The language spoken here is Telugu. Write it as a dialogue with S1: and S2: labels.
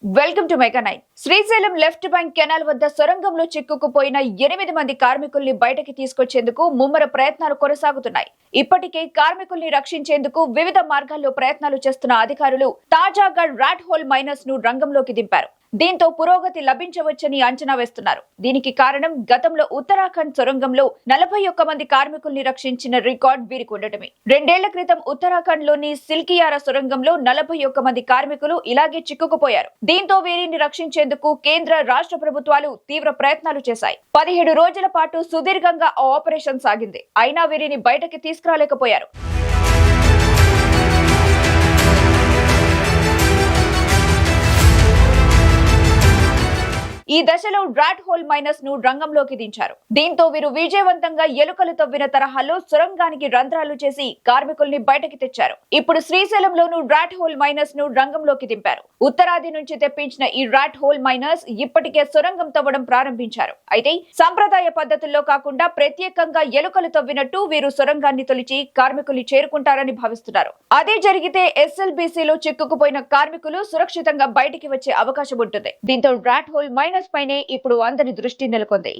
S1: Welcome to mega nine. Srisailam left bank canal వద్ద సొరంగంలో చిక్కుకుపోయిన 8 మంది కార్మికుల్ని బయటకి తీసుకొచ్చేందుకు ముమ్మర ప్రయత్నాలు కొనసాగుతున్నాయి. ఇప్పటికే కార్మికుల్ని రక్షించేందుకు వివిధ మార్గాల్లో ప్రయత్నాలు చేస్తున్న అధికారులు తాజాగా రాట్ హోల్ మైనర్స్ ను రంగంలోకి దింపారు. దీంతో పురోగతి లభించవచ్చని అంచనా వేస్తున్నారు. దీనికి కారణం గతంలో ఉత్తరాఖండ్ సొరంగంలో 41 మంది కార్మికుల్ని రక్షించిన రికార్డ్ వీరికి ఉండటమే. 2 ఏళ్ల క్రితం ఉత్తరాఖండ్ లోని సిల్కియారా సొరంగంలో 41 మంది కార్మికులు ఇలాగే చిక్కుకుపోయారు. దీంతో వీరిని రక్షించేందుకు కేంద్ర రాష్ట్ర ప్రభుత్వాలు తీవ్ర ప్రయత్నాలు చేశాయి. 17 రోజుల పాటు సుదీర్ఘంగా ఆపరేషన్ సాగింది. అయినా వీరిని బయటకి తీసుకురాలేకపోయారు. ఈ దశలో రాట్ హోల్ మైనర్స్ ను రంగంలోకి దించారు. దీంతో వీరు విజయవంతంగా ఎలుకలు తవ్విన తరహాలో సొరంగానికి రంధ్రాలు చేసి కార్మికుల్ని బయటకి తెచ్చారు. ఇప్పుడు శ్రీశైలంలోనూ రాట్ హోల్ మైనర్స్ ను రంగంలోకి దింపారు. ఉత్తరాది నుంచి తెప్పించిన ఈ రాట్ హోల్ మైనర్స్ ఇప్పటికే సొరంగం తవ్వడం ప్రారంభించారు. అయితే సంప్రదాయ పద్ధతుల్లో కాకుండా ప్రత్యేకంగా ఎలుకలు తవ్వినట్టు వీరు సొరంగాన్ని తొలిచి కార్మికుల్ని చేరుకుంటారని భావిస్తున్నారు. అదే జరిగితే ఎస్ఎల్బీసీలో చిక్కుకుపోయిన కార్మికులు సురక్షితంగా బయటికి వచ్చే అవకాశం ఉంటుంది. దీంతో రాట్ హోల్ మైనర్స్ పైనే ఇప్పుడు అందరి దృష్టి నెలకొంది.